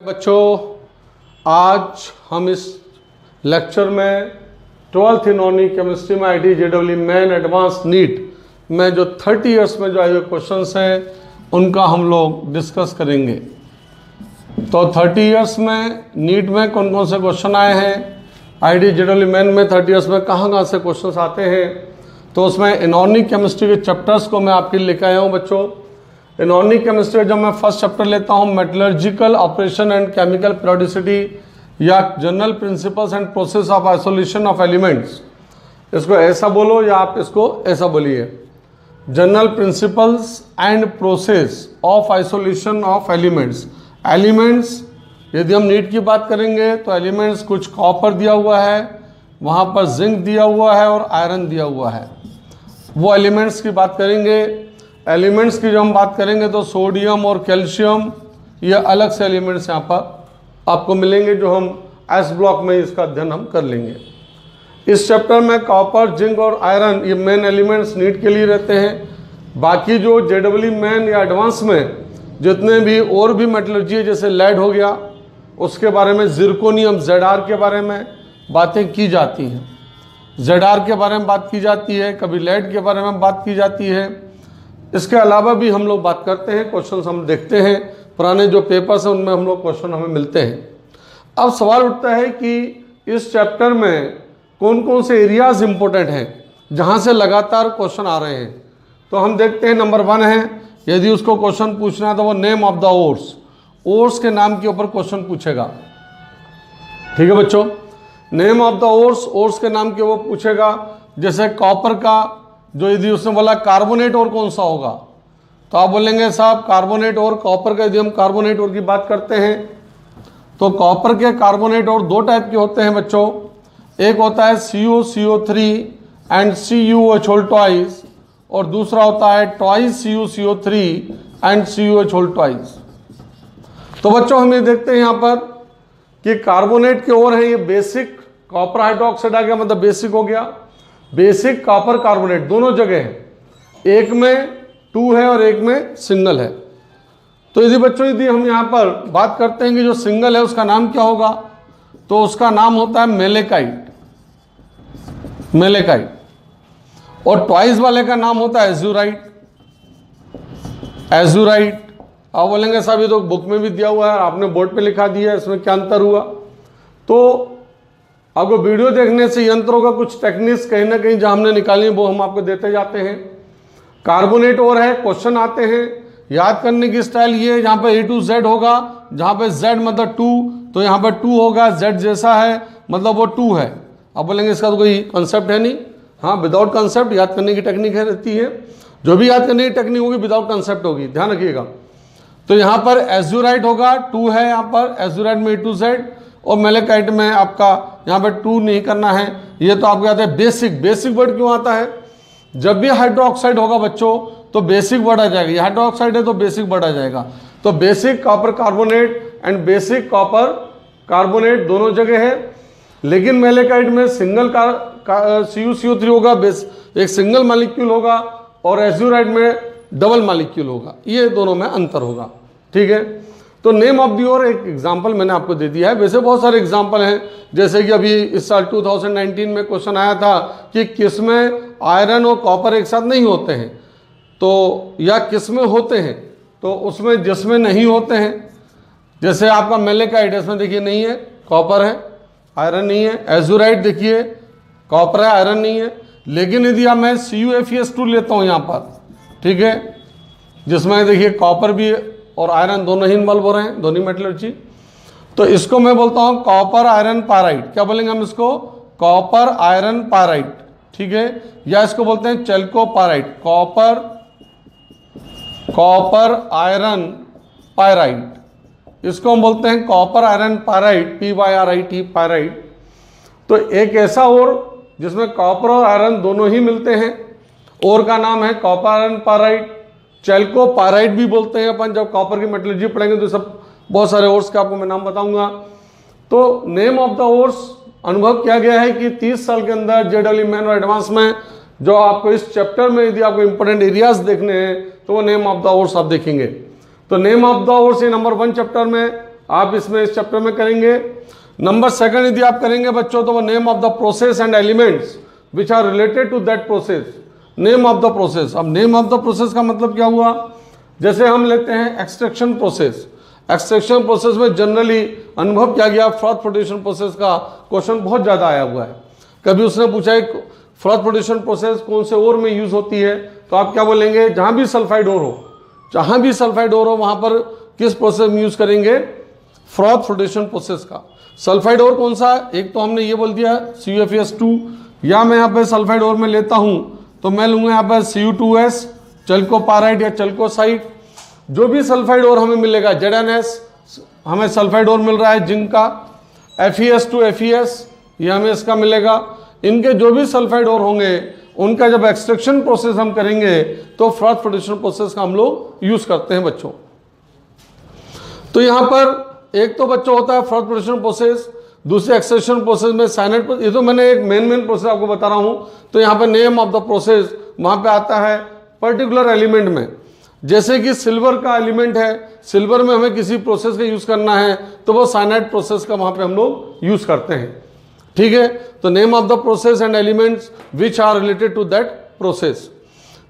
बच्चों, आज हम इस लेक्चर में 12th इनऑर्गेनिक केमिस्ट्री में आईडी जेडब्ल्यू मेन एडवांस नीट में जो 30 इयर्स में जो आए हुए क्वेश्चंस हैं उनका हम लोग डिस्कस करेंगे। तो 30 इयर्स में नीट में कौन कौन से क्वेश्चन आए हैं, आईडी जेडब्ल्यू मेन में 30 इयर्स में कहाँ से क्वेश्चंस आते हैं। तो उसमें इनऑर्गेनिक केमिस्ट्री के चैप्टर्स को मैं आपके लिए लेकर आया हूँ बच्चों। इनऑर्गेनिक केमिस्ट्री जब मैं फर्स्ट चैप्टर लेता हूँ metallurgical operation and chemical periodicity या general principles and process of isolation of elements, इसको ऐसा बोलो या आप इसको ऐसा बोलिए, general principles and process of isolation of elements. Elements यदि हम नीट की बात करेंगे तो एलिमेंट्स कुछ कॉपर दिया हुआ है, वहाँ पर जिंक दिया हुआ है और आयरन दिया हुआ है, वो एलिमेंट्स की बात करेंगे। एलिमेंट्स की जब हम बात करेंगे तो सोडियम और कैल्शियम ये अलग से एलिमेंट्स यहाँ पर आपको मिलेंगे जो हम एस ब्लॉक में इसका अध्ययन हम कर लेंगे। इस चैप्टर में कॉपर, जिंक और आयरन ये मेन एलिमेंट्स नीट के लिए रहते हैं। बाकी जो जेडब्ल्यू मेन या एडवांस में जितने भी और भी मेटलर्जी है, जैसे लेड हो गया, उसके बारे में जिरकोनियम ZR के बारे में बातें की जाती हैं, ZR के बारे में बात की जाती है, कभी लेड के बारे में बात की जाती है। इसके अलावा भी हम लोग बात करते हैं, क्वेश्चन हम देखते हैं, पुराने जो पेपर्स हैं उनमें हम लोग क्वेश्चन हमें मिलते हैं। अब सवाल उठता है कि इस चैप्टर में कौन कौन से एरियाज इंपॉर्टेंट हैं जहां से लगातार क्वेश्चन आ रहे हैं। तो हम देखते हैं, नंबर 1 है, यदि उसको क्वेश्चन पूछना है तो वो name of the ores, ores के नाम के ऊपर क्वेश्चन पूछेगा। ठीक है बच्चों, name of the ores, ores के नाम के वो पूछेगा। जैसे कॉपर का जो यदि उसने बोला कार्बोनेट और कौन सा होगा, तो आप बोलेंगे साहब कार्बोनेट और कॉपर का, यदि हम कार्बोनेट और की बात करते हैं तो कॉपर के कार्बोनेट और 2 टाइप के होते हैं बच्चों। एक होता है CuCO3 एंड CuH ट्वाइस, और दूसरा होता है twice CuCO3 and CuH twice. तो बच्चों हम ये देखते हैं यहाँ पर कि कार्बोनेट के और है ये बेसिक कॉपर हाइड्रोक्साइड आ गया, मतलब बेसिक हो गया, बेसिक कॉपर कार्बोनेट दोनों जगह है, एक में 2 है और एक में सिंगल है। तो यदि बच्चों यदि हम यहाँ पर बात करते हैं कि जो सिंगल है उसका नाम क्या होगा, तो उसका नाम होता है मेलेकाइट, मेलेकाइट, और ट्वाइस वाले का नाम होता है एजुराइट, एजुराइट। आप बोलेंगे साहब ये तो बुक में भी दिया हुआ है, आपने बोर्ड पे लिखा दिया है, इसमें क्या अंतर हुआ। तो आपको वीडियो देखने से यंत्रों का कुछ टेक्निक्स कहीं ना कहीं जहाँ हमने निकाली वो हम आपको देते जाते हैं। कार्बोनेट और है, क्वेश्चन आते हैं, याद करने की स्टाइल ये, यहाँ पे A to Z होगा, जहाँ पे Z मतलब 2, तो यहाँ पे 2 होगा, Z जैसा है मतलब वो 2 है। आप बोलेंगे इसका तो कोई कंसेप्ट है नहीं, हाँ विदाउट कंसेप्ट याद करने की टेक्निक है रहती है, जो भी याद करने की टेक्निक होगी विदाउट कंसेप्ट होगी, ध्यान रखिएगा। तो यहाँ पर एजुराइट होगा, 2 है यहाँ पर एजुराइट में A to Z, और मेलेकाइट में आपका यहाँ पे 2 नहीं करना है। ये तो आपको आता है बेसिक, बेसिक वर्ड क्यों आता है, जब भी हाइड्रोक्साइड होगा बच्चों तो बेसिक वर्ड आ जाएगा, ये हाइड्रोक्साइड है तो बेसिक वर्ड आ जाएगा। तो basic copper carbonate and basic copper carbonate दोनों जगह है, लेकिन मेलेकाइट में सिंगल CuCO3 होगा, एक सिंगल मॉलिक्यूल होगा, और एजुराइट में डबल मॉलिक्यूल होगा, ये दोनों में अंतर होगा। ठीक है, तो नेम ऑफ दी और एक एग्जाम्पल मैंने आपको दे दिया है, वैसे बहुत सारे एग्जाम्पल हैं। जैसे कि अभी इस साल 2019 में क्वेश्चन आया था कि किसमें आयरन और कॉपर एक साथ नहीं होते हैं, तो या किसमें होते हैं, तो उसमें जिसमें नहीं होते हैं, जैसे आपका मेलेकाइट, इसमें देखिए नहीं है, कॉपर है, आयरन नहीं है। एजुराइट देखिए कॉपर है, आयरन नहीं है। लेकिन यदि आप मैं CuFeS2 लेता हूँ यहाँ पर, ठीक है, जिसमें देखिए कॉपर भी और आयरन दोनों ही इन्वॉल्व हो रहे हैं, दोनों मेटलर्जी, तो इसको मैं बोलता हूँ कॉपर आयरन पाराइट। क्या बोलेंगे हम इसको, कॉपर आयरन पाराइट, ठीक है, या इसको बोलते हैं चेल्को पाराइट, कॉपर आयरन पायराइट, इसको हम बोलते हैं copper iron pyrite, PYRIT pyrite. तो एक ऐसा और जिसमें कॉपर और आयरन दोनों ही मिलते हैं, और का नाम है कॉपर आयरन पायराइट, चेल्को पायराइट भी बोलते हैं अपन। जब कॉपर की मेटलर्जी पढ़ेंगे तो सब बहुत सारे ओर्स का आपको मैं नाम बताऊंगा। तो नेम ऑफ द ओर्स अनुभव किया गया है कि 30 साल के अंदर जेडब्ल्यू मेन और एडवांस में जो आपको इस चैप्टर में यदि आपको इंपॉर्टेंट एरियाज देखने हैं तो वो नेम ऑफ द ओर्स आप देखेंगे। तो नेम ऑफ द ओर्स ये नंबर 1 चैप्टर में आप इसमें इस चैप्टर में करेंगे। नंबर 2 यदि आप करेंगे बच्चों तो वो name of the process and elements which are related to that process. Name of the process, अब नेम ऑफ द प्रोसेस का मतलब क्या हुआ, जैसे हम लेते हैं एक्सट्रैक्शन प्रोसेस। एक्सट्रैक्शन प्रोसेस में जनरली अनुभव किया गया फ्रॉथ फ्लोटेशन प्रोसेस का क्वेश्चन बहुत ज़्यादा आया हुआ है। कभी उसने पूछा है फ्रॉथ फ्लोटेशन प्रोसेस कौन से ओर में यूज होती है, तो आप क्या बोलेंगे, जहाँ भी सल्फाइड ओर हो, जहाँ भी सल्फाइड ओर हो वहाँ पर किस प्रोसेस में यूज करेंगे, फ्रॉथ फ्लोटेशन प्रोसेस का। सल्फाइड ओर कौन सा, एक तो हमने ये बोल दिया CuFeS2, या मैं यहाँ पे सल्फाइड ओर में लेता हूँ तो मैं लूँगा यहाँ पर Cu2S, चल्कोपाराइड या चल्कोसाइड। जो भी सल्फाइड ओर हमें मिलेगा, ZnS हमें सल्फाइड ओर मिल रहा है जिंक का, FeS2 FeS ये हमें इसका मिलेगा। इनके जो भी सल्फाइड ओर होंगे उनका जब एक्सट्रैक्शन प्रोसेस हम करेंगे तो फ्रॉथ फ्लोटेशन प्रोसेस का हम लोग यूज करते हैं बच्चों। तो यहाँ पर एक तो बच्चों होता है फ्रॉथ फ्लोटेशन प्रोसेस, दूसरे एक्सट्रैक्शन प्रोसेस में साइनेट, ये तो मैंने एक मेन प्रोसेस आपको बता रहा हूँ। तो यहाँ पे नेम ऑफ द प्रोसेस वहाँ पे आता है पर्टिकुलर एलिमेंट में, जैसे कि सिल्वर का एलिमेंट है, सिल्वर में हमें किसी प्रोसेस का यूज करना है तो वो साइनाइड प्रोसेस का वहाँ पे हम लोग यूज करते हैं। ठीक है, तो name of the process and elements which are related to that process.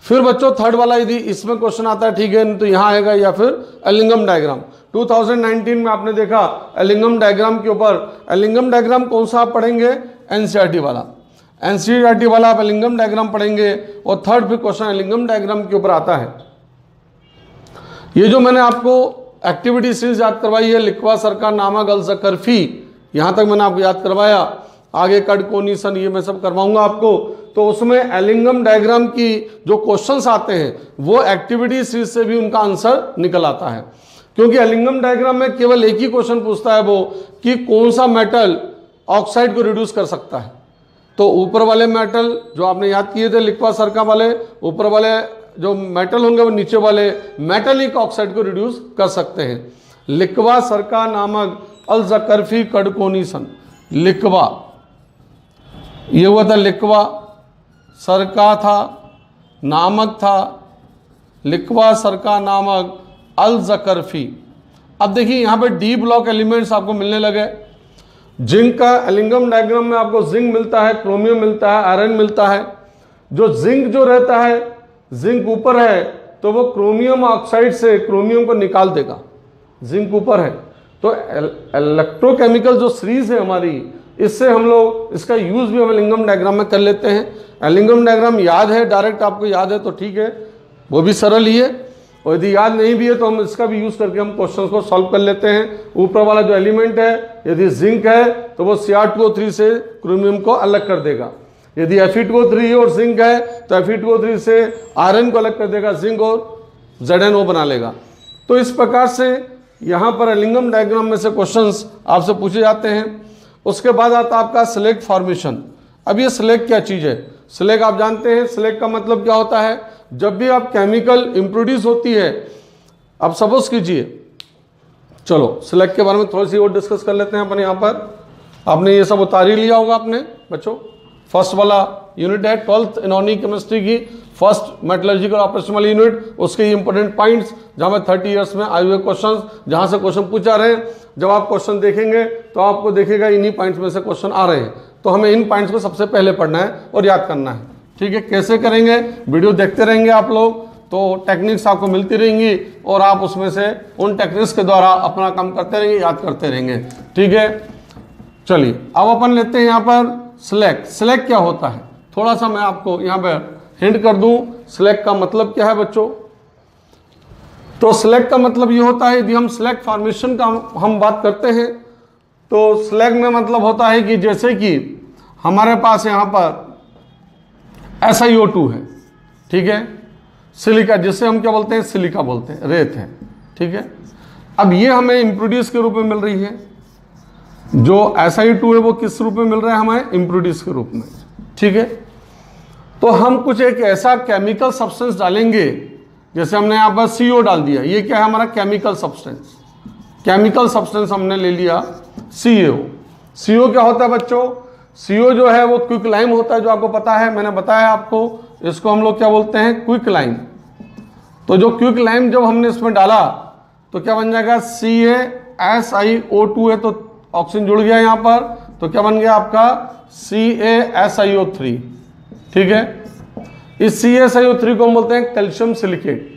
फिर बच्चों 3rd वाला यदि इसमें क्वेश्चन आता है, ठीक है, तो यहाँ आएगा, या फिर एलिंगम डायग्राम। 2019 में आपने देखा एलिंगम डायग्राम के ऊपर, एलिंगम डायग्राम कौन सा आप पढ़ेंगे, एनसीईआरटी वाला, एनसीईआरटी वाला आप एलिंगम डायग्राम पढ़ेंगे। और 3rd फिर क्वेश्चन एलिंगम डायग्राम के ऊपर आता है। ये जो मैंने आपको एक्टिविटी सीरीज याद करवाई है, लिखवा सरका नामक अलजकरफी, यहाँ तक मैंने आपको याद करवाया, आगे कडकोनीसन ये मैं सब करवाऊंगा आपको। तो उसमें एलिंगम डायग्राम की जो क्वेश्चंस आते हैं वो एक्टिविटी सीरीज से भी उनका आंसर निकल आता है, क्योंकि एलिंगम डायग्राम में केवल एक ही क्वेश्चन पूछता है वो कि कौन सा मेटल ऑक्साइड को रिड्यूस कर सकता है। तो ऊपर वाले मेटल जो आपने याद किए थे लिक्वा सरका वाले, ऊपर वाले जो मेटल होंगे वो नीचे वाले मेटलिक ऑक्साइड को रिड्यूस कर सकते हैं। लिक्वा सरका नामक अलजकरफी कडकोनीसन, लिक्वा ये हुआ था, लिक्वा सरका था, नामक था, लिक्वा सरका नामक अलजकरफी। अब देखिए यहाँ पे डी ब्लॉक एलिमेंट्स आपको मिलने लगे। जिंक का एलिंगम डायग्राम में आपको जिंक मिलता है, क्रोमियम मिलता है, आयरन मिलता है। जो जिंक जो रहता है, जिंक ऊपर है तो वो क्रोमियम ऑक्साइड से क्रोमियम को निकाल देगा, जिंक ऊपर है। तो इलेक्ट्रोकेमिकल जो सीरीज है हमारी, इससे हम लोग इसका यूज भी हम एलिंगम डायग्राम में कर लेते हैं। एलिंगम डायग्राम याद है, डायरेक्ट आपको याद है तो ठीक है, वो भी सरल ही है, और यदि याद नहीं भी है तो हम इसका भी यूज करके हम क्वेश्चंस को सॉल्व कर लेते हैं। ऊपर वाला जो एलिमेंट है, यदि जिंक है तो वो Cr2O3 से क्रोमियम को अलग कर देगा। यदि Fe2O3 और जिंक है तो Fe2O3 से आयरन को अलग कर देगा, जिंक और ZnO बना लेगा। तो इस प्रकार से यहाँ पर एलिंगम डायग्राम में से क्वेश्चंस आपसे पूछे जाते हैं। उसके बाद आता है आपका सिलेक्ट फॉर्मेशन। अब ये सिलेक्ट क्या चीज़ है? सिलेक्ट आप जानते हैं, सिलेक्ट का मतलब क्या होता है, जब भी आप केमिकल इंप्रोड्यूस होती है, अब सपोज कीजिए, चलो सिलेक्ट के बारे में थोड़ी सी और डिस्कस कर लेते हैं अपन। यहाँ पर आपने ये सब उतार ही लिया होगा आपने बच्चों, फर्स्ट वाला यूनिट है 12th इनऑर्गेनिक केमिस्ट्री की फर्स्ट मेटलर्जिकल ऑपरेशन वाली यूनिट, उसके इंपॉर्टेंट पॉइंट्स जहाँ में 30 ईयर्स में आए हुए क्वेश्चन, जहाँ से क्वेश्चन पूछा रहे हैं। जब आप क्वेश्चन देखेंगे तो आपको देखेगा इन्हीं पॉइंट्स में से क्वेश्चन आ रहे हैं, तो हमें इन पॉइंट्स को सबसे पहले पढ़ना है और याद करना है। ठीक है, कैसे करेंगे, वीडियो देखते रहेंगे आप लोग तो टेक्निक्स आपको मिलती रहेंगी और आप उसमें से उन टेक्निक्स के द्वारा अपना काम करते रहेंगे, याद करते रहेंगे। ठीक है, चलिए अब अपन लेते हैं यहाँ पर सिलेक्ट। सिलेक्ट क्या होता है, थोड़ा सा मैं आपको यहाँ पर हिंट कर दूं, सिलेक्ट का मतलब क्या है बच्चों। तो सिलेक्ट का मतलब ये होता है, यदि हम सिलेक्ट फॉर्मेशन का हम बात करते हैं तो सिलेक्ट में मतलब होता है कि जैसे कि हमारे पास यहाँ पर SiO2 है, ठीक है, सिलिका, जिसे हम क्या बोलते हैं, सिलिका बोलते हैं, रेत है। ठीक है, अब ये हमें इम्प्रोड्यूस के रूप में मिल रही है। जो SiO2 है वो किस रूप में मिल रहा है हमें, इम्प्रोड्यूस के रूप में। ठीक है, तो हम कुछ एक ऐसा केमिकल सब्सटेंस डालेंगे, जैसे हमने यहाँ पर CO डाल दिया, ये क्या है हमारा केमिकल सब्सटेंस। केमिकल सब्सटेंस हमने ले लिया CO। CO क्या होता है बच्चों, CO जो है वो क्विक लाइम होता है, जो आपको पता है, मैंने बताया आपको। इसको हम लोग क्या बोलते हैं, क्विक लाइम। तो जो क्विक लाइम जब हमने इसमें डाला तो क्या बन जाएगा, CaSiO2 है तो ऑक्सीजन जुड़ गया यहाँ पर, तो क्या बन गया आपका CaSiO3, ठीक है। इस CaSiO3 को हम बोलते हैं कैल्शियम सिलिकेट।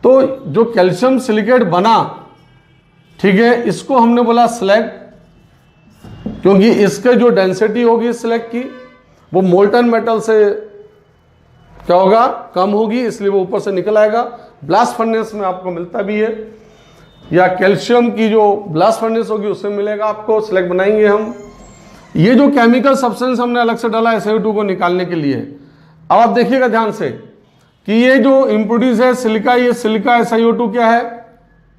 तो जो कैल्शियम सिलिकेट बना, ठीक है, इसको हमने बोला स्लैग, क्योंकि इसके जो डेंसिटी होगी स्लैग की वो मोल्टन मेटल से क्या होगा, कम होगी, इसलिए वो ऊपर से निकल आएगा। ब्लास्ट फर्नेस में आपको मिलता भी है, या कैल्शियम की जो ब्लास्ट फर्नेस होगी उससे मिलेगा आपको, स्लैग बनाएंगे हम। ये जो केमिकल सब्सटेंस हमने अलग से डाला SiO2 को निकालने के लिए, अब आप देखिएगा ध्यान से कि ये जो इम्प्रोड्यूस है सिलिका, ये सिलिका SiO2 क्या है,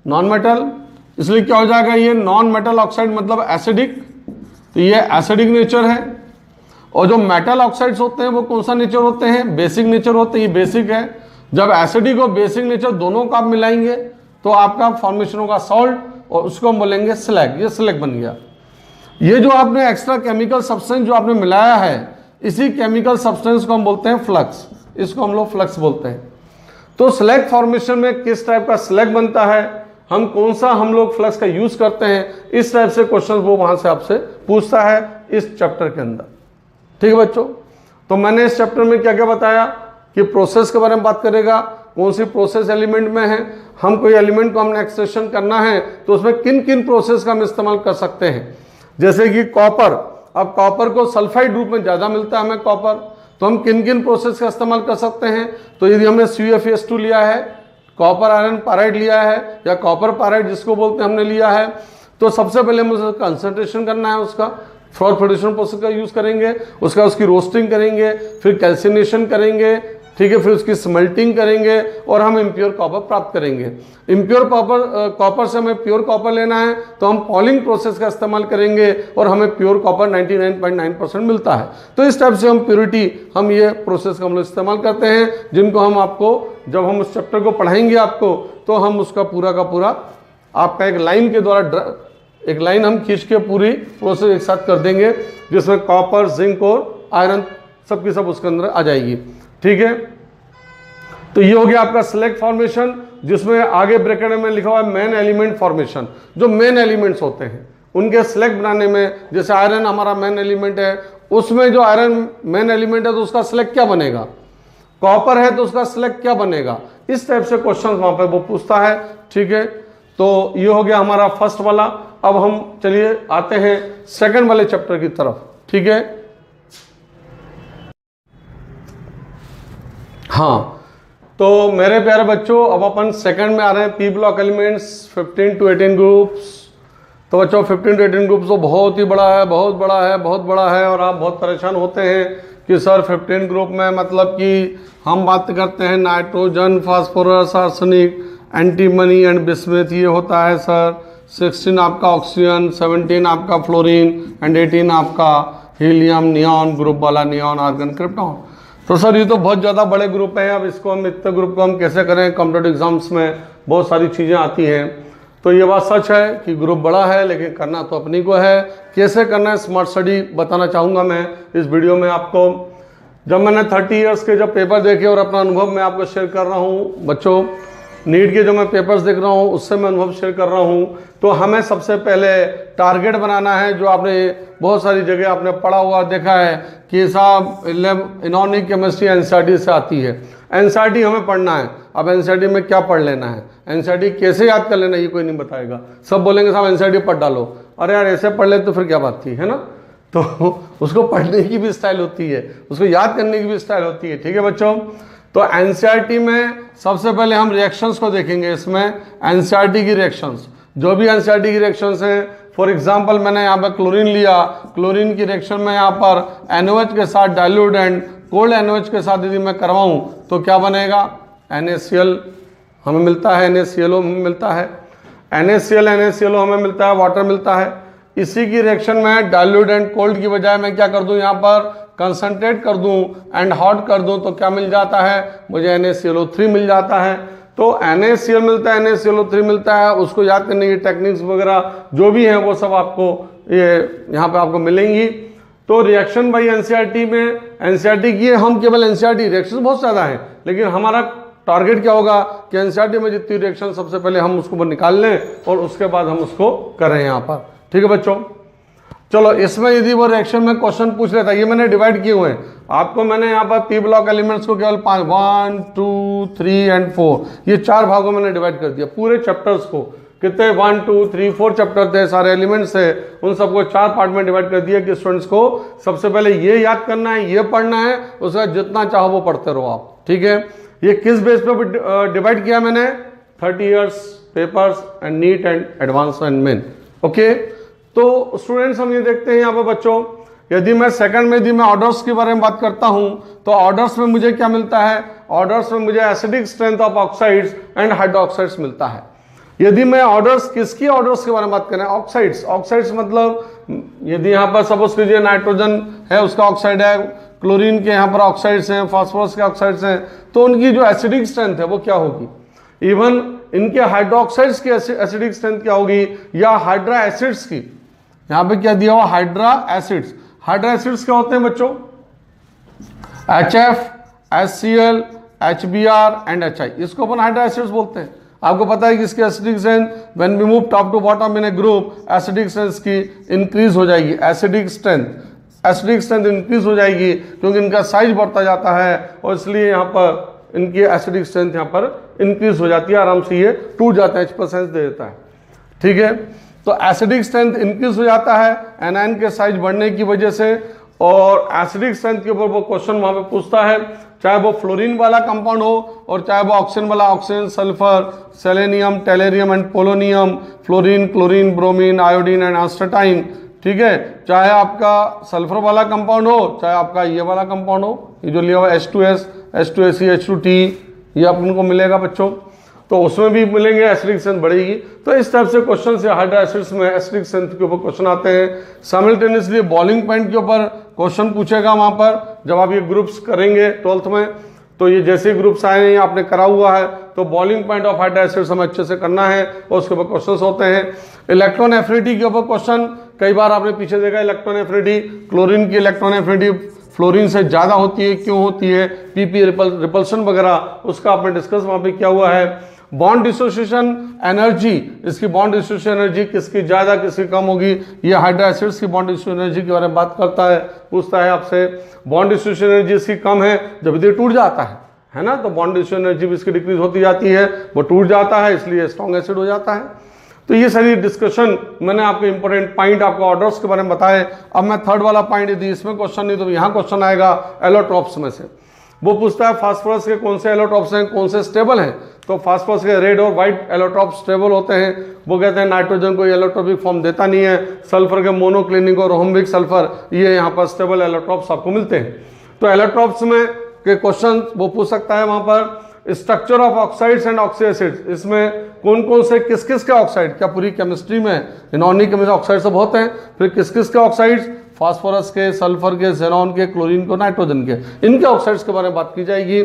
नॉन मेटल, इसलिए क्या हो जाएगा, ये नॉन मेटल ऑक्साइड मतलब एसिडिक, तो ये एसिडिक नेचर है। और जो मेटल ऑक्साइड्स होते हैं वो कौन सा नेचर होते हैं, बेसिक नेचर होते हैं, ये बेसिक है। जब एसिडिक और बेसिक नेचर दोनों को आप मिलाएंगे तो आपका फॉर्मेशन होगा सॉल्ट, और उसको हम बोलेंगे स्लैग, ये स्लैग बन गया। ये जो आपने एक्स्ट्रा केमिकल सब्सटेंस जो आपने मिलाया है, इसी केमिकल सब्सटेंस को हम बोलते हैं फ्लक्स, इसको हम लोग फ्लक्स बोलते हैं। तो स्लैग फॉर्मेशन में किस टाइप का स्लैग बनता है, हम कौन सा हम लोग फ्लक्स का यूज करते हैं, इस टाइप से क्वेश्चन वो वहां से आपसे पूछता है इस चैप्टर के अंदर, ठीक है बच्चों। तो मैंने इस चैप्टर में क्या क्या बताया कि प्रोसेस के बारे में बात करेगा, कौन सी प्रोसेस एलिमेंट में है, हम कोई एलिमेंट को हमने एक्सट्रैक्शन करना है तो उसमें किन किन प्रोसेस का हम इस्तेमाल कर सकते हैं। जैसे कि कॉपर, अब कॉपर को सल्फाइड रूप में ज़्यादा मिलता है हमें कॉपर, तो हम किन किन प्रोसेस का इस्तेमाल कर सकते हैं। तो यदि हमने CuFeS2 लिया है, कॉपर आयरन पाराइड लिया है, या कॉपर पाराइड जिसको बोलते हैं हमने लिया है, तो सबसे पहले हम उसका कंसंट्रेशन करना है, उसका फॉर प्रोडक्शन प्रोसेस का यूज़ करेंगे, उसकी रोस्टिंग करेंगे, फिर कैल्सिनेशन करेंगे, ठीक है, फिर उसकी स्मेल्टिंग करेंगे और हम इम्प्योर कॉपर प्राप्त करेंगे। इम्प्योर कॉपर से हमें प्योर कॉपर लेना है तो हम पॉलिंग प्रोसेस का इस्तेमाल करेंगे और हमें प्योर कॉपर 99.9% मिलता है। तो इस टाइप से हम प्योरिटी, हम ये प्रोसेस का हम लोग इस्तेमाल करते हैं, जिनको हम आपको जब हम उस चैप्टर को पढ़ाएंगे आपको, तो हम उसका पूरा का पूरा आपका एक लाइन के द्वारा, एक लाइन हम खींच के पूरी प्रोसेस एक साथ कर देंगे, जिसमें कॉपर, जिंक और आयरन सबकी सब उसके अंदर आ जाएगी, ठीक है। तो ये हो गया आपका स्लैग फॉर्मेशन, जिसमें आगे ब्रैकेट में लिखा हुआ है मेन एलिमेंट फॉर्मेशन। जो मेन एलिमेंट्स होते हैं उनके स्लैग बनाने में, जैसे आयरन हमारा मेन एलिमेंट है, उसमें जो आयरन मेन एलिमेंट है तो उसका स्लैग क्या बनेगा, कॉपर है तो उसका स्लैग क्या बनेगा, इस टाइप से क्वेश्चन वहां पर वो पूछता है, ठीक है। तो ये हो गया हमारा फर्स्ट वाला। अब हम चलिए आते हैं सेकंड वाले चैप्टर की तरफ, ठीक है। हाँ, तो मेरे प्यारे बच्चों, अब अपन सेकंड में आ रहे हैं, P block elements 15 to 18 groups. तो बच्चों 15 to 18 ग्रुप्स तो बहुत ही बड़ा है, बहुत बड़ा है, बहुत बड़ा है, और आप बहुत परेशान होते हैं कि सर 15 ग्रुप में मतलब कि हम बात करते हैं nitrogen, phosphorus, arsenic, antimony and bismuth, ये होता है सर। 16 आपका ऑक्सीजन, 17 आपका फ्लोरीन एंड 18 आपका हीलियम, नियॉन ग्रुप वाला, नियॉन, आर्गन, क्रिप्टॉन। तो सर ये तो बहुत ज़्यादा बड़े ग्रुप हैं, अब इसको हम इतने ग्रुप को हम कैसे करें, कॉम्पिटेटिव एग्जाम्स में बहुत सारी चीज़ें आती हैं। तो ये बात सच है कि ग्रुप बड़ा है, लेकिन करना तो अपनी को है। कैसे करना है स्मार्ट स्टडी बताना चाहूँगा मैं इस वीडियो में आपको। जब मैंने 30 ईयर्स के जब पेपर देखे और अपना अनुभव मैं आपको शेयर कर रहा हूँ बच्चों, नीट के जो मैं पेपर्स देख रहा हूँ उससे मैं अनुभव शेयर कर रहा हूँ। तो हमें सबसे पहले टारगेट बनाना है, जो आपने बहुत सारी जगह आपने पढ़ा हुआ देखा है कि साहब इनऑर्गेनिक केमिस्ट्री एनसीईआरटी से आती है, एनसीईआरटी हमें पढ़ना है। अब एनसीईआरटी में क्या पढ़ लेना है, एनसीईआरटी कैसे याद कर लेना है, ये कोई नहीं बताएगा। सब बोलेंगे साहब एनसीईआरटी पढ़ डालो, अरे यार ऐसे पढ़ ले तो फिर क्या बात थी, है ना। तो उसको पढ़ने की भी स्टाइल होती है, उसको याद करने की भी स्टाइल होती है, ठीक है बच्चों। तो एनसीईआरटी में सबसे पहले हम रिएक्शंस को देखेंगे। इसमें एनसीईआरटी की रिएक्शंस, जो भी एनसीईआरटी की रिएक्शंस हैं, फॉर एग्जांपल मैंने यहाँ पर क्लोरीन लिया, क्लोरीन की रिएक्शन में यहाँ पर NaOH के साथ डाइल्यूट एंड कोल्ड NaOH के साथ यदि मैं करवाऊँ तो क्या बनेगा, NaCl हमें मिलता है, NaClO हमें मिलता है, NaCl हमें मिलता है, वाटर मिलता है। इसी की रिएक्शन में डाइल्यूट एंड कोल्ड की बजाय मैं क्या कर दूं, यहाँ पर कंसंट्रेट कर दूं एंड हॉट कर दूं, तो क्या मिल जाता है, मुझे NaClO3 मिल जाता है। तो NaCl मिलता है, NaClO3 मिलता है, उसको याद करने की टेक्निक्स वगैरह जो भी हैं वो सब आपको ये यहाँ पे आपको मिलेंगी। तो रिएक्शन बाई एनसीईआरटी में, एनसीईआरटी की हम केवल एनसीईआरटी रिएक्शन बहुत ज़्यादा है, लेकिन हमारा टारगेट क्या होगा कि एनसीईआरटी में जितनी रिएक्शन सबसे पहले हम उसको निकाल लें और उसके बाद हम उसको करें यहाँ पर। ठीक है बच्चों, चलो इसमें यदि वो रिएक्शन में क्वेश्चन पूछ लेता है, ये मैंने डिवाइड किए हुए हैं आपको, मैंने यहाँ पर पी ब्लॉक एलिमेंट्स को केवल 5 1 2 3 एंड 4 ये 4 भागों में मैंने डिवाइड कर दिया। पूरे चैप्टर्स को कितने 1 2 3 4 चैप्टर थे, सारे एलिमेंट्स थे, उन सबको 4 पार्ट में डिवाइड कर दिया कि स्टूडेंट्स को सबसे पहले ये याद करना है, ये पढ़ना है, उसका जितना चाहो वो पढ़ते रहो आप। ठीक है, ये किस बेस पे डिवाइड किया मैंने, 30 years papers and neat and advance and main. Okay, तो स्टूडेंट्स हम ये देखते हैं यहाँ पे बच्चों, यदि मैं सेकंड में यदि मैं ऑर्डर्स के बारे में बात करता हूं तो ऑर्डर्स में मुझे क्या मिलता है, ऑर्डर्स में मुझे acidic strength of oxides and hydroxides मिलता है। यदि मैं ऑर्डर्स किसकी ऑर्डर्स के बारे में बात करें, ऑक्साइड्स, ऑक्साइड्स मतलब यदि यहाँ पर सपोज कीजिए नाइट्रोजन है उसका ऑक्साइड है, क्लोरीन के यहाँ पर ऑक्साइड्स हैं, फास्फोरस के ऑक्साइड्स हैं, तो उनकी जो एसिडिक स्ट्रेंथ है वो क्या होगी, इवन इनके हाइड्रोक्साइड्स की एसिडिक स्ट्रेंथ क्या होगी, या हाइड्रा एसिड्स की, यहाँ पे क्या दिया हुआ हाइड्रा एसिड्स। हाइड्रा एसिड्स क्या होते हैं बच्चों, HF, HCl, HBr and HI, इसको अपन हाइड्रा एसिड्स बोलते हैं। आपको पता है कि इसकी acidic strength when we move top to bottom in a group, acidic strength की इंक्रीज हो जाएगी, एसिडिक स्ट्रेंथ इंक्रीज हो जाएगी क्योंकि इनका साइज बढ़ता जाता है और इसलिए यहाँ पर इनकी एसिडिक स्ट्रेंथ यहाँ पर इंक्रीज हो जाती है, आराम से ये टूट जाता है, H+ दे देता है। ठीक है, तो एसिडिक स्ट्रेंथ इंक्रीज हो जाता है एनायन के साइज बढ़ने की वजह से, और एसिडिक स्ट्रेंथ के ऊपर वो क्वेश्चन वहां पे पूछता है, चाहे वो फ्लोरीन वाला कंपाउंड हो और चाहे वो ऑक्सीजन वाला, oxygen, sulphur, selenium, टेलेरियम and polonium, fluorine, chlorine, bromine, iodine and astatine. ठीक है, चाहे आपका सल्फर वाला कंपाउंड हो, चाहे आपका ये वाला कंपाउंड हो, ये जो लिया हुआ H2S, H2Se, H2T, ये अपन को मिलेगा बच्चों, तो उसमें भी मिलेंगे, एसिडिक स्ट्रेंथ बढ़ेगी। तो इस टाइप से क्वेश्चन से हाइड्रा एसिड्स में एसिडिक स्ट्रेंथ के ऊपर क्वेश्चन आते हैं। साइमल्टेनियसली बॉइलिंग पॉइंट के ऊपर क्वेश्चन पूछेगा वहां पर, जब आप ये ग्रुप्स करेंगे 12th में, तो ये जैसे ग्रुप्स आए हैं आपने करा हुआ है, तो boiling point of hydra acids हमें अच्छे से करना है और उसके ऊपर क्वेश्चन होते हैं। इलेक्ट्रॉन एफिनिटी के ऊपर क्वेश्चन, कई बार आपने पीछे देखा इलेक्ट्रॉन एफिनिटी, क्लोरीन की इलेक्ट्रॉन एफिनिटी फ्लोरीन से ज्यादा होती है, क्यों होती है, पीपी रिपल्शन वगैरह, उसका आपने डिस्कस वहां पे किया हुआ है। बॉन्ड डिसोसिएशन एनर्जी, इसकी बॉन्ड डिसोसिएशन एनर्जी किसकी ज्यादा किसकी कम होगी, ये हाइड्रा एसिड्स की बॉन्ड डिसोसिएशन एनर्जी के बारे में बात करता है, पूछता है आपसे। बॉन्ड डिसोसिएशन एनर्जी इसकी कम है जब ये टूट जाता है ना, तो बॉन्ड डिसोसिएशन एनर्जी भी इसकी डिक्रीज होती जाती है, वो टूट जाता है इसलिए स्ट्रॉन्ग एसिड हो जाता है। तो ये सारी डिस्कशन मैंने आपको इंपॉर्टेंट पॉइंट आपको ऑर्डर्स के बारे में बताए। अब मैं थर्ड वाला पॉइंट, यदि इसमें क्वेश्चन नहीं तो यहाँ क्वेश्चन आएगा एलोट्रॉप्स में से, वो पूछता है फास्फोरस के कौन से एलोट्रॉप्स हैं, कौन से स्टेबल हैं, तो फास्फोरस के रेड और व्हाइट एलोट्रॉप स्टेबल होते हैं। वो कहते हैं नाइट्रोजन को एलोट्रॉपिक फॉर्म देता नहीं है, सल्फर के मोनोक्लिनिक और रोम्बिक सल्फर, ये यहाँ पर स्टेबल एलोट्रॉप्स आपको मिलते हैं। तो एलोट्रॉप्स में के क्वेश्चन वो पूछ सकता है वहां पर। Structure of oxides and oxy acids, इसमें कौन कौन से किस किस के ऑक्साइड, क्या पूरी केमिस्ट्री में इनऑर्गेनिक केमिस्ट्री ऑक्साइड सब होते हैं, फिर किस किस के ऑक्साइड्स, फास्फोरस के, सल्फर के, ज़ेनॉन के, क्लोरीन को, नाइट्रोजन के, इनके ऑक्साइड्स के बारे में बात की जाएगी।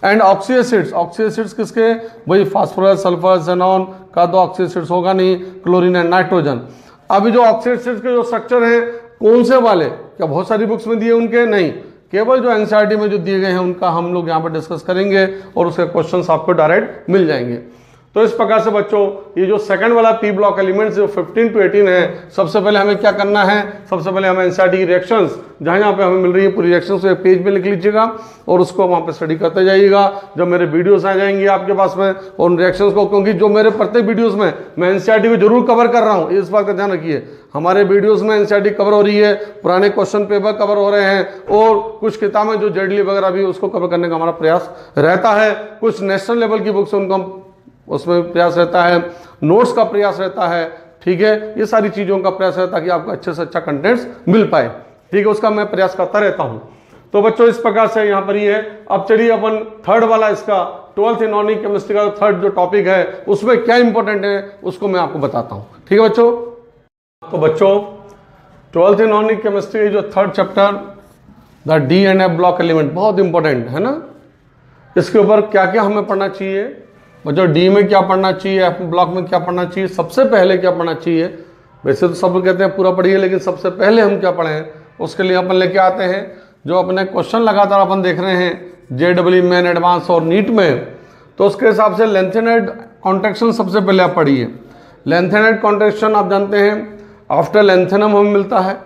And oxy acids, oxy acids किसके, वही फास्फोरस, सल्फर, ज़ेनॉन का तो ऑक्सी एसिड्स होगा नहीं, क्लोरीन एंड नाइट्रोजन। अभी जो ऑक्सी एसिड्स के जो स्ट्रक्चर हैं कौन से वाले, क्या बहुत सारी बुक्स में दिए उनके, नहीं, केवल जो एनसीईआरटी में जो दिए गए हैं उनका हम लोग यहाँ पर डिस्कस करेंगे और उसके क्वेश्चंस आपको डायरेक्ट मिल जाएंगे। तो इस प्रकार से बच्चों ये जो सेकंड वाला पी ब्लॉक एलिमेंट्स जो 15 to 18 है, सबसे पहले हमें क्या करना है, सबसे पहले हमें एनसीईआरटी की रिएक्शंस जहाँ पे हमें मिल रही है पूरी रिएक्शंस एक पेज पे लिख लीजिएगा और उसको वहाँ पे स्टडी करते जाइएगा। जब मेरे वीडियोस आ जाएंगे आपके पास में और उन रिएक्शंस को, क्योंकि जो मेरे प्रत्येक वीडियोस में मैं एनसीईआरटी को जरूर कवर कर रहा हूँ, इस बात का ध्यान रखिए। हमारे वीडियोस में एनसीईआरटी कवर हो रही है, पुराने क्वेश्चन पेपर कवर हो रहे हैं और कुछ किताबें जो जेडली वगैरह भी उसको कवर करने का हमारा प्रयास रहता है। कुछ नेशनल लेवल की बुक्स उनको हम उसमें प्रयास रहता है, नोट्स का प्रयास रहता है, ठीक है, ये सारी चीज़ों का प्रयास है ताकि आपको अच्छे से अच्छा कंटेंट्स मिल पाए, ठीक है, उसका मैं प्रयास करता रहता हूँ। तो बच्चों इस प्रकार से यहाँ पर ये है। अब चलिए अपन थर्ड वाला इसका 12th इनऑर्गेनिक केमिस्ट्री का थर्ड जो टॉपिक है उसमें क्या इंपॉर्टेंट है उसको मैं आपको बताता हूँ, ठीक है बच्चों। तो बच्चों 12th इनऑर्गेनिक केमिस्ट्री जो third chapter the D and F block element बहुत इंपॉर्टेंट है ना। इसके ऊपर क्या क्या हमें पढ़ना चाहिए बच्चों, डी में क्या पढ़ना चाहिए, एफ ब्लॉक में क्या पढ़ना चाहिए, सबसे पहले क्या पढ़ना चाहिए। वैसे तो सब लोग कहते हैं पूरा पढ़िए, लेकिन सबसे पहले हम क्या पढ़ें उसके लिए अपन लेके आते हैं जो अपने क्वेश्चन लगातार अपन देख रहे हैं JEE मेन एडवांस और नीट में। तो उसके हिसाब से लेंथेनाइड कॉन्ट्रैक्शन सबसे पहले आप पढ़िए। लेंथेनाइड कॉन्ट्रैक्शन आप जानते हैं आफ्टर लेंथेनम हमें मिलता है।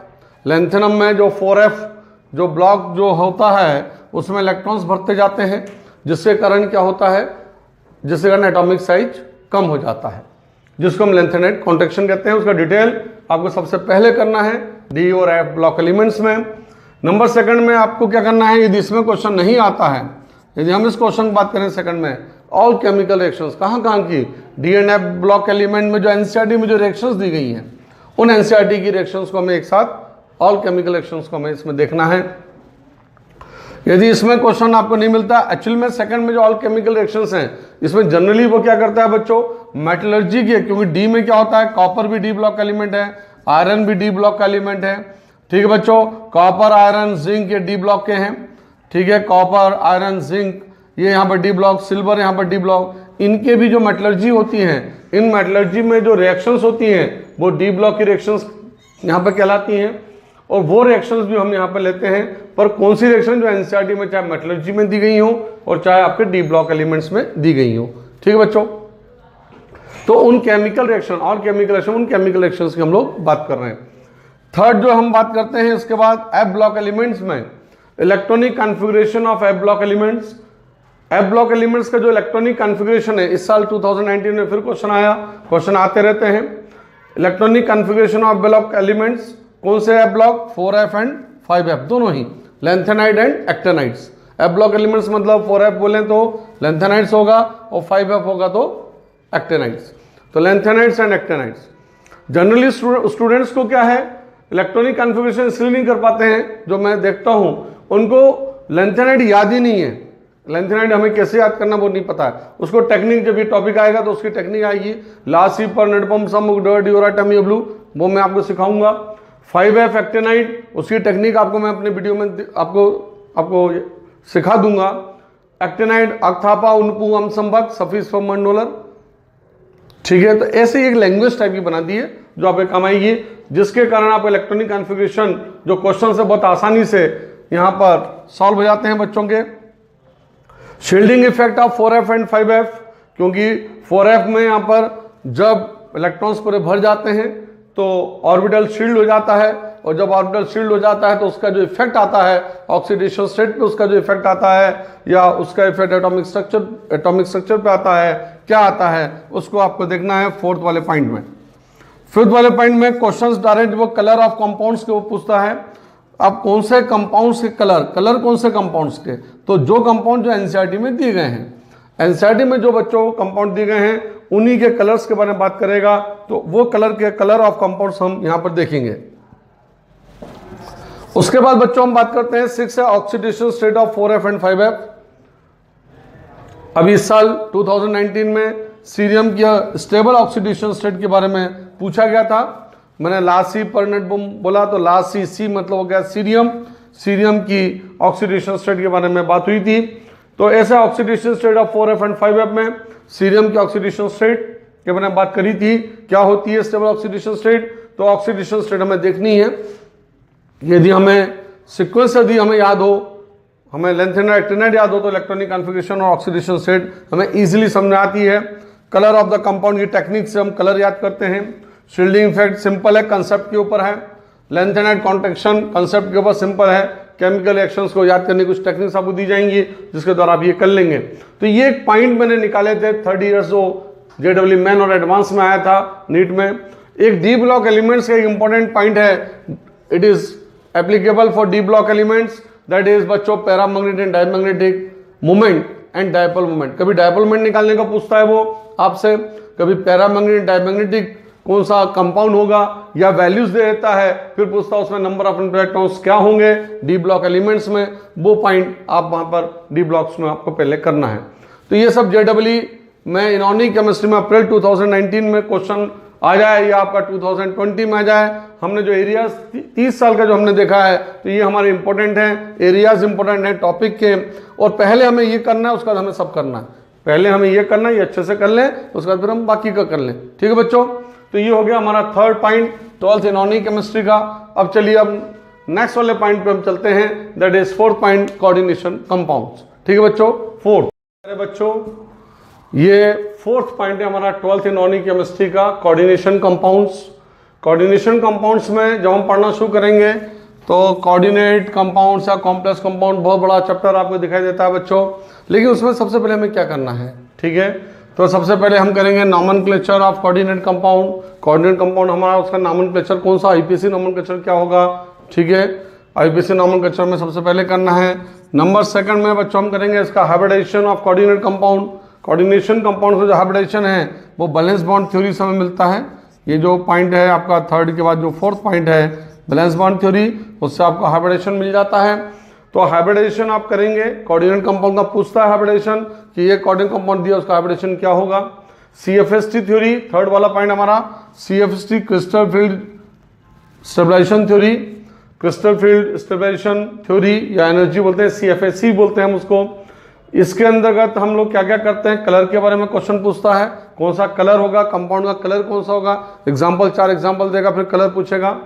लेंथेनम में जो 4f जो ब्लॉक जो होता है उसमें इलेक्ट्रॉन्स भरते जाते हैं, जिसके कारण क्या होता है, जिसके कारण एटॉमिक साइज कम हो जाता है, जिसको हम लेंथेनाइड कॉन्ट्रैक्शन कहते हैं। उसका डिटेल आपको सबसे पहले करना है डी और एफ ब्लॉक एलिमेंट्स में। नंबर सेकंड में आपको क्या करना है, यदि इसमें क्वेश्चन नहीं आता है, यदि हम इस क्वेश्चन की बात करें सेकंड में, ऑल केमिकल रिएक्शंस कहाँ की, D and F block element में जो एनसीईआरटी में जो रिएक्शंस दी गई हैं उन एनसीईआरटी की रिएक्शंस को हमें एक साथ ऑल केमिकल रिएक्शंस को हमें इसमें देखना है। यदि इसमें क्वेश्चन आपको नहीं मिलता, एक्चुअल में सेकंड में जो ऑल केमिकल रिएक्शंस हैं इसमें जनरली वो क्या करता है बच्चों, मेटलर्जी के, क्योंकि डी में क्या होता है, कॉपर भी डी ब्लॉक एलिमेंट है, आयरन भी डी ब्लॉक का एलिमेंट है। ठीक है बच्चों, कॉपर आयरन जिंक ये डी ब्लॉक के हैं। ठीक है, कॉपर आयरन जिंक ये यहाँ पर डी ब्लॉक, सिल्वर यहाँ पर डी ब्लॉक, इनके भी जो मेटलर्जी होती हैं, इन मेटलर्जी में जो रिएक्शंस होती हैं वो डी ब्लॉक की रिएक्शंस यहाँ पर कहलाती हैं, और वो रिएक्शंस भी हम यहाँ पर लेते हैं। पर कौन सी रिएक्शन जो एनसीईआरटी में चाहे मेटलर्जी में दी गई हो और चाहे आपके डी ब्लॉक एलिमेंट्स में दी गई हो। ठीक है बच्चों, तो उन केमिकल रिएक्शन और केमिकल रिएक्शन, उन केमिकल रिएक्शंस की हम लोग बात कर रहे हैं। थर्ड जो हम बात करते हैं इसके बाद एफ ब्लॉक एलिमेंट्स में electronic configuration of F block elements. F block elements का जो इलेक्ट्रॉनिक कॉन्फ़िगरेशन है, इस साल 2019 में फिर क्वेश्चन आया, क्वेश्चन आते रहते हैं। Electronic configuration of block elements, कौन से F block, 4f and 5f दोनों ही, lanthanide and actinides. F block elements मतलब 4f बोले तो लेंथेनाइड्स होगा और 5f होगा तो एक्टेनाइड्स। तो लेंथेनाइड्स एंड एक्टेनाइड्स जनरली स्टूडेंट्स को क्या है, इलेक्ट्रॉनिक कॉन्फ़िगरेशन इसलिए नहीं कर पाते हैं, जो मैं देखता हूं उनको लेंथेनाइड याद ही नहीं है। लेंथेनाइड हमें कैसे याद करना वो नहीं पता है, उसको टेक्निक, जब ये टॉपिक आएगा तो उसकी टेक्निक आएगी, लासी पर नेटपम समुक डर ड्यूरा टमी ब्लू, वो मैं आपको सिखाऊंगा। 5f एक्टेनाइड, उसकी टेक्निक आपको मैं अपने वीडियो में आपको सिखा दूंगा। एक्टेनाइड अक्थापा उनपू अम संभक सफीस फॉर मंडोलर। ठीक है, तो ऐसे ही एक लैंग्वेज टाइप की बना दी है जो आप काम आएगी, जिसके कारण आप इलेक्ट्रॉनिक कॉन्फ़िगरेशन जो क्वेश्चन से बहुत आसानी से यहाँ पर सॉल्व हो जाते हैं बच्चों के। Shielding effect of 4f and 5f, क्योंकि 4f में यहाँ पर जब इलेक्ट्रॉन्स पूरे भर जाते हैं तो ऑर्बिटल शील्ड हो जाता है, और जब ऑर्बिटल शील्ड हो जाता है तो उसका जो इफेक्ट आता है ऑक्सीडेशन स्टेट पे, उसका जो इफेक्ट आता है या उसका इफेक्ट एटॉमिक स्ट्रक्चर पे आता है, क्या आता है उसको आपको देखना है फोर्थ वाले पॉइंट में। फिफ्थ वाले पॉइंट में क्वेश्चंस डायरेक्ट वो कलर ऑफ कंपाउंड्स के वो पूछता है। अब कौन से कंपाउंड्स के कलर कौन से कंपाउंड्स के, तो जो कंपाउंड जो एनसीईआरटी में दिए गए हैं, एनसीईआरटी में जो बच्चों कंपाउंड दिए गए हैं उन्हीं के कलर्स के बारे में बात करेगा, तो वो कलर ऑफ कंपाउंड्स हम यहां पर देखेंगे। उसके बाद बच्चों हम बात करते हैं 6 है oxidation state of 4f and 5f। अभी इस साल 2019 में सीरियम की स्टेबल ऑक्सीडेशन स्टेट के बारे में पूछा गया था। मैंने लासी पर नेट बोला तो लासी सी मतलब हो गया सीरियम की ऑक्सीडेशन स्टेट के बारे में बात हुई थी। तो ऐसा oxidation state of 4f and 5f में सीरियम की ऑक्सीडेशन स्टेट के बारे में बात करी थी। क्या होती है स्टेबल ऑक्सीडेशन स्टेट, तो ऑक्सीडेशन स्टेट हमें देखनी है। यदि हमें सीक्वेंस यदि हमें याद हो, हमें लेंथेनाइड एक्टेनाइड याद हो, तो इलेक्ट्रॉनिक कॉन्फ़िगरेशन और ऑक्सीडेशन स्टेट हमें इजीली समझ में आती है। कलर ऑफ द कंपाउंड की टेक्निक से हम कलर याद करते हैं। शील्डिंग इफेक्ट सिंपल है, कंसेप्ट के ऊपर है। लेंथेनाइड कॉन्ट्रैक्शन कंसेप्ट के ऊपर सिंपल है। केमिकल रिएक्शंस को याद करने की कुछ टेक्निक्स आपको दी जाएंगी जिसके द्वारा आप ये कर लेंगे। तो ये एक पॉइंट मैंने निकाले थे 3rd ईयर्स जो जेडब्ल्यू मेन और एडवांस में आया था नीट में। एक डी ब्लॉक एलिमेंट्स का एक इंपॉर्टेंट पॉइंट है, it is applicable for D block elements, that is बच्चों paramagnetic and diamagnetic moment and dipole moment. कभी डायपोल मोमेंट निकालने का पूछता है वो आपसे, कभी पैरामैग्नेटिक डायमैग्नेटिक कौन सा कंपाउंड होगा या वैल्यूज दे देता है, फिर पूछता है उसमें नंबर ऑफ इलेक्ट्रॉन्स क्या होंगे डी ब्लॉक एलिमेंट्स में। वो पॉइंट आप वहां पर डी ब्लॉक्स में आपको पहले करना है। तो ये सब जेडब्ल्यू में इनऑर्गेनिक केमिस्ट्री में अप्रैल 2019 में क्वेश्चन आ जाए या आपका 2020 में आ जाए। हमने जो एरियाज 30 साल का जो हमने देखा है, तो ये हमारे इंपॉर्टेंट हैं, एरियाज इंपॉर्टेंट हैं टॉपिक के। और पहले हमें ये करना है, उसके बाद हमें सब करना है। पहले हमें ये करना है, ये अच्छे से कर लें, उसके बाद फिर हम बाकी का कर लें। ठीक है बच्चों, तो ये हो गया हमारा 3rd point 12th inorganic chemistry का। अब चलिए अब नेक्स्ट वाले पॉइंट पे हम चलते हैं, that is 4th point coordination compounds. ठीक है बच्चों, 4th। अरे बच्चों ये फोर्थ पॉइंट है हमारा 12th इनऑर्गेनिक केमिस्ट्री का, कोऑर्डिनेशन कंपाउंड्स। कोऑर्डिनेशन कंपाउंड्स में जब हम पढ़ना शुरू करेंगे तो कोऑर्डिनेट कंपाउंड्स या कॉम्प्लेक्स कंपाउंड बहुत बड़ा चैप्टर आपको दिखाई देता है बच्चों, लेकिन उसमें सबसे पहले हमें क्या करना है, ठीक है। तो सबसे पहले हम करेंगे nomenclature of coordinate compound. Coordinate compound हमारा उसका नॉमेनक्लेचर कौन सा, आईपीसी नॉमेनक्लेचर क्या होगा, ठीक है। आईपीसी नॉमेनक्लेचर में सबसे पहले करना है। नंबर सेकंड में बच्चों हम करेंगे इसका hybridization of coordinate compound. Coordination compound का जो हाइब्रिडाइजेशन है वो बैलेंस बॉन्ड थ्योरी से हमें मिलता है। ये जो पॉइंट है आपका थर्ड के बाद जो फोर्थ पॉइंट है बैलेंस बॉन्ड थ्योरी, उससे आपको हाइब्रिडाइजेशन मिल जाता है। तो हाइब्रिडाइजेशन आप करेंगे, कोऑर्डिनेट कंपाउंड का पूछता है हाइब्रिडाइजेशन कि ये कोऑर्डिनेट कंपाउंड दिया उसका हाइब्रिडाइजेशन क्या होगा। सीएफएसटी थ्योरी, थर्ड वाला पॉइंट हमारा CFST crystal field stabilization theory, crystal field stabilization theory या एनर्जी बोलते हैं, सीएफएससी बोलते हैं हम उसको। इसके अंतर्गत हम लोग क्या क्या करते हैं, कलर के बारे में क्वेश्चन पूछता है, कौन सा कलर होगा, कंपाउंड का कलर कौन सा होगा, एग्जाम्पल 4 एग्जाम्पल देगा, फिर कलर पूछेगा।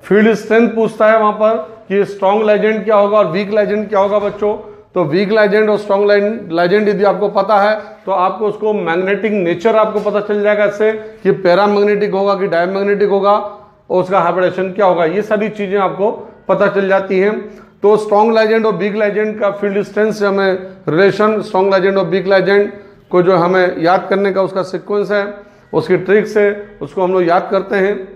फील्ड स्ट्रेंथ पूछता है वहां पर कि स्ट्रॉन्ग लेजेंड क्या होगा और वीक लेजेंड क्या होगा बच्चों। तो वीक लेजेंड और स्ट्रॉन्ग लेजेंड यदि आपको पता है तो आपको उसको मैग्नेटिक नेचर आपको पता चल जाएगा इससे कि पैरामैग्नेटिक होगा कि डायमैग्नेटिक होगा और उसका हाइब्रिडेशन क्या होगा, ये सारी चीजें आपको पता चल जाती हैं। तो स्ट्रॉन्ग लेजेंड और वीक लेजेंड का फील्ड स्ट्रेंथ से हमें रिलेशन, स्ट्रॉन्ग लेजेंड और वीक लेजेंड को जो हमें याद करने का उसका सीक्वेंस है, उसकी ट्रिक्स है, उसको हम लोग याद करते हैं।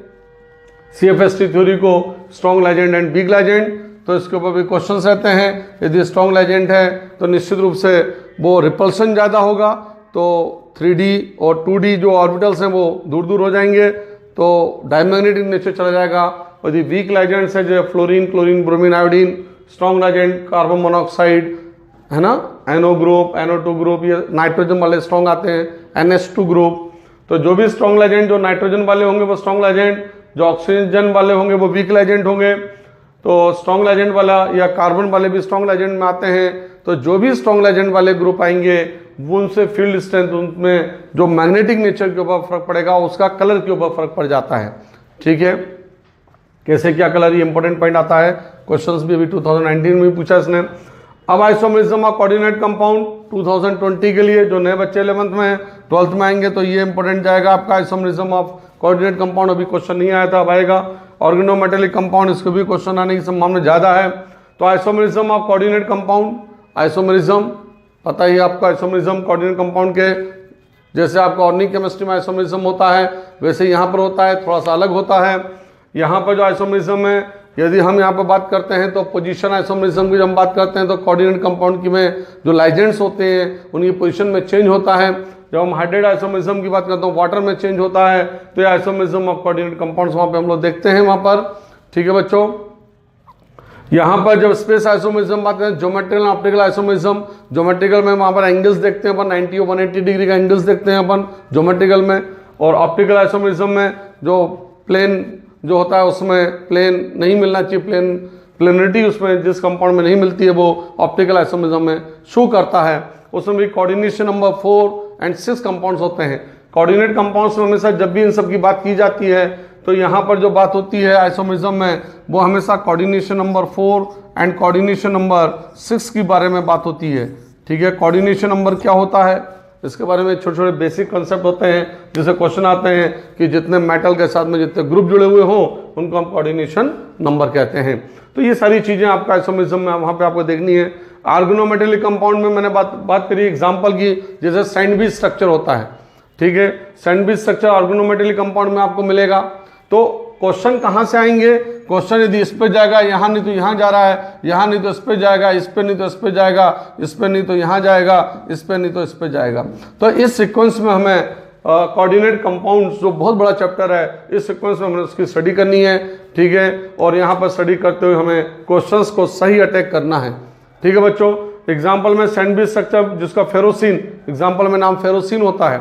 सीएफएसटी थ्योरी को strong ligand and weak ligand, तो इसके ऊपर भी क्वेश्चंस रहते हैं। यदि स्ट्रॉन्ग लेजेंड है तो निश्चित रूप से वो रिपल्सन ज़्यादा होगा, तो 3D और 2D जो ऑर्बिटल्स हैं वो दूर दूर हो जाएंगे, तो डायमैग्नेटिक नेचर चला जाएगा। और यदि वीक लेजेंड्स है जो fluorine, chlorine, bromine, iodine, strong legend carbon monoxide है ना, NO ग्रुप, NO2 ग्रुप, ये नाइट्रोजन वाले स्ट्रॉन्ग आते हैं, NH2 ग्रुप। तो जो भी स्ट्रॉन्ग लेजेंड जो नाइट्रोजन वाले होंगे वो स्ट्रॉन्ग लेजेंड, जो ऑक्सीजन वाले होंगे वो वीक लेजेंड होंगे। तो स्ट्रॉन्ग लेजेंड वाला या कार्बन वाले भी स्ट्रॉन्ग लेजेंड में आते हैं। तो जो भी स्ट्रॉन्ग लेजेंड वाले ग्रुप आएंगे वो उनसे फील्ड स्ट्रेंथ, उनमें जो मैग्नेटिक नेचर के ऊपर फर्क पड़ेगा, उसका कलर के ऊपर फर्क पड़ जाता है, ठीक है। कैसे क्या कलर, ये इंपॉर्टेंट पॉइंट आता है, क्वेश्चंस भी अभी 2019 में पूछा इसने। अब आइसोमेरिज्म ऑफ कोऑर्डिनेट कंपाउंड 2020 के लिए जो नए बच्चे 11th में 12th में आएंगे तो ये इंपॉर्टेंट जाएगा आपका आइसोमेरिज्म ऑफ कोऑर्डिनेट कंपाउंड। अभी क्वेश्चन नहीं आया था, अब आएगा। ऑर्गेनोमेटेलिक कंपाउंड, इसको भी क्वेश्चन आने की संभावना ज़्यादा है। तो isomerism of coordinate compound, isomerism पता ही आपको, आइसोमेरिज्म कोऑर्डिनेट कंपाउंड के जैसे आपका ऑर्गेनिक केमिस्ट्री में आइसोमेरिज्म होता है वैसे यहाँ पर होता है, थोड़ा सा अलग होता है। यहाँ पर जो आइसोमेरिज्म है, यदि हम यहाँ पर बात करते हैं तो पोजीशन आइसोमेरिज्म की जब हम बात करते हैं तो कोऑर्डिनेट कंपाउंड की में जो लाइजेंड्स होते हैं उनकी पोजीशन में चेंज होता है। जब हम हाइड्रेट आइसोमेरिज्म की बात करते हैं वाटर में चेंज होता है। तो ये आइसोमेरिज्म ऑफ कोऑर्डिनेट कंपाउंड्स वहाँ पे हम लोग देखते हैं वहाँ पर, ठीक है बच्चों। यहाँ पर जब स्पेस आइसोमेरिज्म बात करें, ज्योमेट्रिकल ऑप्टिकल आइसोमेरिज्म, ज्योमेट्रिकल में वहाँ पर एंगल्स देखते हैं अपन, 90 और 180 डिग्री का एंगल्स देखते हैं अपन ज्योमेट्रिकल में। और ऑप्टिकल आइसोमेरिज्म में जो प्लेन जो होता है उसमें प्लेन नहीं मिलना चाहिए, प्लेनरिटी उसमें जिस कंपाउंड में नहीं मिलती है वो ऑप्टिकल आइसोमेरिज्म में शो करता है। उसमें भी कोऑर्डिनेशन नंबर 4 और 6 कंपाउंड्स होते हैं। कोऑर्डिनेट कंपाउंड्स में हमेशा जब भी इन सब की बात की जाती है तो यहाँ पर जो बात होती है आइसोमेरिज्म में वो हमेशा coordination number 4 and coordination number 6 के बारे में बात होती है, ठीक है। कोऑर्डिनेशन नंबर क्या होता है, इसके बारे में छोटे छोटे बेसिक कंसेप्ट होते हैं जिसे क्वेश्चन आते हैं कि जितने मेटल के साथ में जितने ग्रुप जुड़े हुए हों उनको हम कोऑर्डिनेशन नंबर कहते हैं। तो ये सारी चीज़ें आपका आइसोमेरिज्म में वहाँ पे आपको देखनी है। आर्गेनोमेटेलिक कंपाउंड में मैंने बात करी एग्जाम्पल की, जैसे सैंडविच स्ट्रक्चर होता है, ठीक है। सैंडविच स्ट्रक्चर आर्गेनोमेटेलिक कंपाउंड में आपको मिलेगा। तो क्वेश्चन कहाँ से आएंगे, क्वेश्चन यदि इस पे जाएगा, यहाँ नहीं तो यहाँ जा रहा है, यहाँ नहीं तो इस पे जाएगा, इस पे नहीं तो इस पे जाएगा, इस पे नहीं तो यहाँ जाएगा, इस पे नहीं तो इस पे जाएगा। तो इस सीक्वेंस में हमें कोऑर्डिनेट कंपाउंड्स जो बहुत बड़ा चैप्टर है, इस सीक्वेंस में हमें उसकी स्टडी करनी है, ठीक है। और यहाँ पर स्टडी करते हुए हमें क्वेश्चंस को सही अटैक करना है, ठीक है बच्चों। एग्जाम्पल में सैंडविच स्ट्रक्चर जिसका फेरोसिन, एग्जाम्पल में नाम फेरोसिन होता है,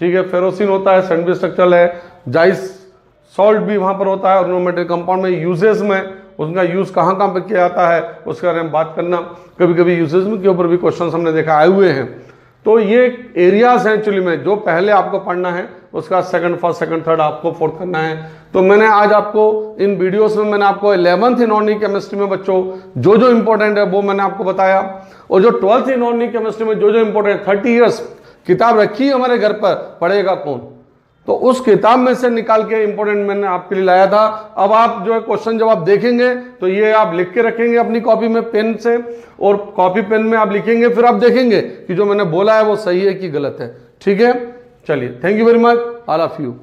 ठीक है। फेरोसिन होता है, सैंडविच स्ट्रक्चर है। जाइस सॉल्ट भी वहाँ पर होता है ऑर्गेनोमेटेलिक कंपाउंड में। यूजेस में उसका यूज़ कहाँ कहाँ पे किया जाता है उसके बारे में बात करना। कभी कभी यूजेस में के ऊपर भी क्वेश्चन हमने देखा आए हुए हैं। तो ये एरियाज हैं एक्चुअली में जो पहले आपको पढ़ना है, उसका सेकंड फर्स्ट सेकंड थर्ड आपको फोर्थ करना है। तो मैंने आज आपको इन वीडियोस में मैंने आपको 11th इनऑर्गेनिक केमिस्ट्री में बच्चों जो जो इंपॉर्टेंट है वो मैंने आपको बताया, और जो 12th इनऑर्गेनिक केमिस्ट्री में जो जो इंपॉर्टेंट 30 ईयर्स किताब रखी है हमारे घर पर, पढ़ेगा कौन? तो उस किताब में से निकाल के इंपॉर्टेंट मैंने आपके लिए लाया था। अब आप जो है क्वेश्चन जब आप देखेंगे तो ये आप लिख के रखेंगे अपनी कॉपी में पेन से, और कॉपी पेन में आप लिखेंगे, फिर आप देखेंगे कि जो मैंने बोला है वो सही है कि गलत है। ठीक है, चलिए, thank you very much, all of you.